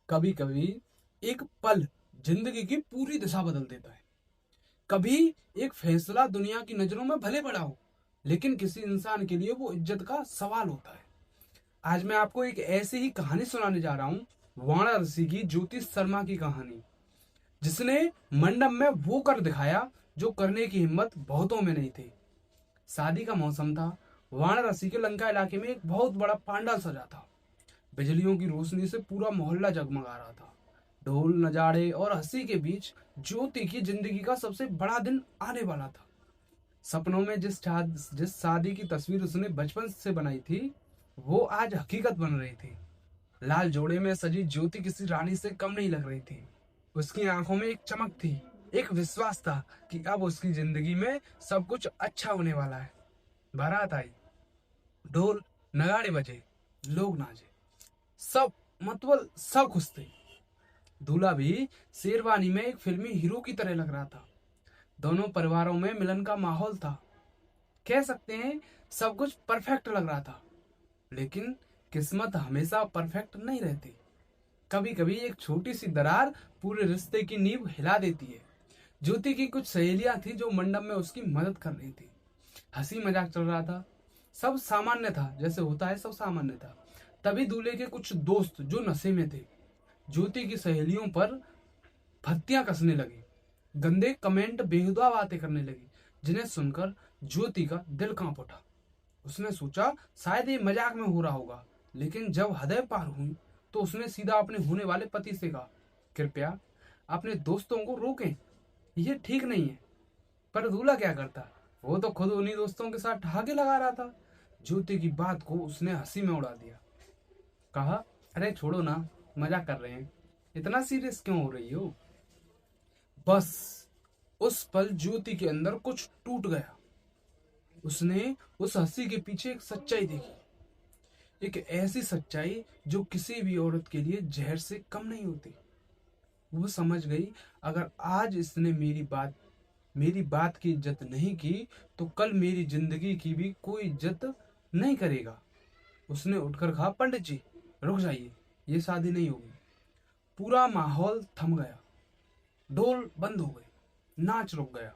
कभी कभी एक पल जिंदगी की पूरी दिशा बदल देता है। कभी एक फैसला दुनिया की नजरों में भले बड़ा हो, लेकिन किसी इंसान के लिए वो इज्जत का सवाल होता है। आज मैं आपको एक ऐसी ही कहानी सुनाने जा रहा हूँ, वाराणसी की ज्योति शर्मा की कहानी, जिसने मंडप में वो कर दिखाया जो करने की हिम्मत बहुतों में नहीं थी। शादी का मौसम था। वाराणसी के लंका इलाके में एक बहुत बड़ा पांडाल सजा था। बिजलियों की रोशनी से पूरा मोहल्ला जगमगा रहा था। ढोल नजाड़े और हंसी के बीच ज्योति की जिंदगी का सबसे बड़ा दिन आने वाला था। सपनों में जिस शादी की तस्वीर उसने बचपन से बनाई थी, वो आज हकीकत बन रही थी। लाल जोड़े में सजी ज्योति किसी रानी से कम नहीं लग रही थी। उसकी आंखों में एक चमक थी, एक विश्वास था कि अब उसकी जिंदगी में सब कुछ अच्छा होने वाला है। बारात आई, ढोल नगाड़े बजे, लोग नाचे, सब सब खुश थे। दूल्हा भी शेरवानी में एक फिल्मी हीरो की तरह लग रहा था। दोनों परिवारों में मिलन का माहौल था। कह सकते हैं सब कुछ परफेक्ट लग रहा था। लेकिन किस्मत हमेशा परफेक्ट नहीं रहती। कभी कभी एक छोटी सी दरार पूरे रिश्ते की नींव हिला देती है। ज्योति की कुछ सहेलियां थी जो मंडप में उसकी मदद कर रही थी। हंसी मजाक चल रहा था, सब सामान्य था, जैसे होता है सब सामान्य था। तभी दूल्हे के कुछ दोस्त जो नशे में थे, ज्योति की सहेलियों पर फत्तियां कसने लगे। गंदे कमेंट, बेहुदा बातें करने लगी, जिन्हें सुनकर ज्योति का दिल कांप उठा। उसने सोचा शायद ये मजाक में हो रहा होगा, लेकिन जब हृदय पार हुई तो उसने सीधा अपने होने वाले पति से कहा, कृपया अपने दोस्तों को रोकें, ये ठीक नहीं है। पर दूल्हा क्या करता, वो तो खुद उन्हीं दोस्तों के साथ ठहाके लगा रहा था। ज्योति की बात को उसने हंसी में उड़ा दिया। कहा, अरे छोड़ो ना, मजाक कर रहे हैं, इतना सीरियस क्यों हो रही हो। बस उस पल ज्योति के अंदर कुछ टूट गया। उसने उस हंसी के पीछे एक सच्चाई देखी, एक ऐसी सच्चाई जो किसी भी औरत के लिए जहर से कम नहीं होती। वो समझ गई, अगर आज इसने मेरी बात की इज्जत नहीं की, तो कल मेरी जिंदगी की भी कोई इज्जत नहीं करेगा। उसने उठकर कहा, पंडित जी रुक जाइए, ये शादी नहीं होगी। पूरा माहौल थम गया, ढोल बंद हो गए, नाच रुक गया।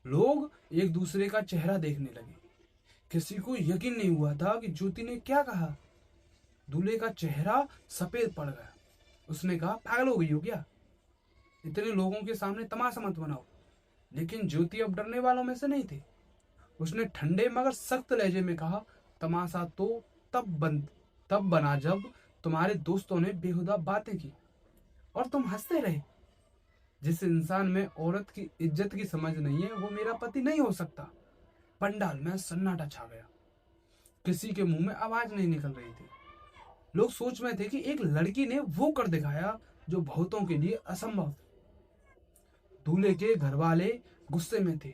लोग एक दूसरे का चेहरा देखने लगे। किसी को यकीन नहीं हुआ था कि ज्योति ने क्या कहा। दूल्हे का चेहरा सफेद पड़ गया। उसने कहा, पागल हो गई हो क्या, इतने लोगों के सामने तमाशा मत बनाओ। लेकिन ज्योति अब डरने वालों में से नहीं थी। उसने ठंडे मगर सख्त लहजे में कहा, तमाशा तो तब बना जब तुम्हारे दोस्तों ने बेहुदा बातें की और तुम हंसते रहे। जिस इंसान में औरत की इज्जत की समझ नहीं है, वो मेरा पति नहीं हो सकता। पंडाल में सन्नाटा छा गया। किसी के मुंह में आवाज नहीं निकल रही थी। लोग सोच में थे कि एक लड़की ने वो कर दिखाया जो बहुतों के लिए असंभव था। दूल्हे के घर वाले गुस्से में थे,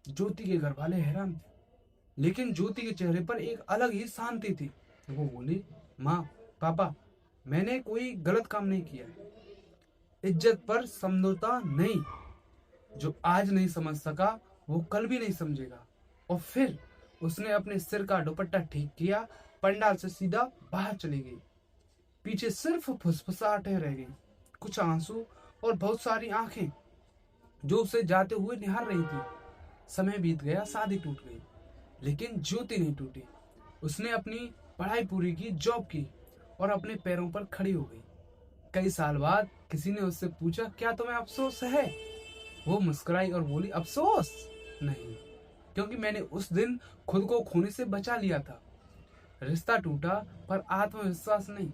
ज्योति के घर वाले हैरान थे। लेकिन ज्योति के चेहरे पर एक अलग ही शांति थी। वो बोली, माँ, पापा, मैंने कोई गलत काम नहीं किया। इज्जत पर समझौता नहीं। जो आज नहीं समझ सका, वो कल भी नहीं समझेगा। और फिर उसने अपने सिर का दुपट्टा ठीक किया, पंडाल से सीधा बाहर चली गई। पीछे सिर्फ फुसफुसाहटें रह गई, कुछ आंसू और बहुत सारी आंखें जो उसे जाते हुए निहार रही थी। समय बीत गया, शादी टूट गई, लेकिन ज्योति नहीं टूटी। उसने अपनी पढ़ाई पूरी की, जॉब की और अपने पैरों पर खड़ी हो गई। कई साल बाद किसी ने उससे पूछा, क्या तुम्हें अफसोस है। वो मुस्कुराई और बोली, अफसोस नहीं, क्योंकि मैंने उस दिन खुद को खोने से बचा लिया था। रिश्ता टूटा पर आत्मविश्वास नहीं।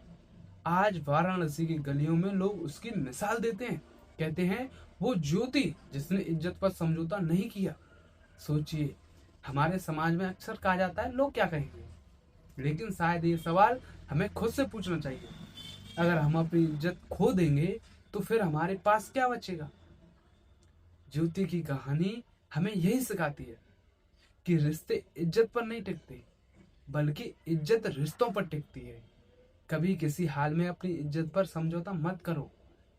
आज वाराणसी की गलियों में लोग उसकी मिसाल देते हैं, कहते हैं वो ज्योति जिसने इज्जत पर समझौता नहीं किया। सोचिए, हमारे समाज में अक्सर कहा जाता है लोग क्या कहेंगे, लेकिन शायद ये सवाल हमें खुद से पूछना चाहिए। अगर हम अपनी इज्जत खो देंगे तो फिर हमारे पास क्या बचेगा। ज्योति की कहानी हमें यही सिखाती है कि रिश्ते इज्जत पर नहीं टिकते, बल्कि इज्जत रिश्तों पर टिकती है। कभी किसी हाल में अपनी इज्जत पर समझौता मत करो,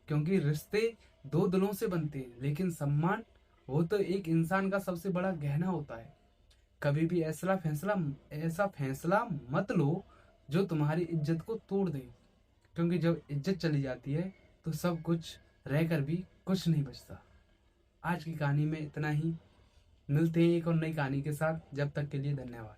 क्योंकि रिश्ते दो दिलों से बनते हैं, लेकिन सम्मान वो तो एक इंसान का सबसे बड़ा गहना होता है। कभी भी ऐसा फैसला मत लो जो तुम्हारी इज्जत को तोड़ दे। क्योंकि जब इज्जत चली जाती है तो सब कुछ रहकर भी कुछ नहीं बचता। आज की कहानी में इतना ही। मिलते हैं एक और नई कहानी के साथ। जब तक के लिए धन्यवाद।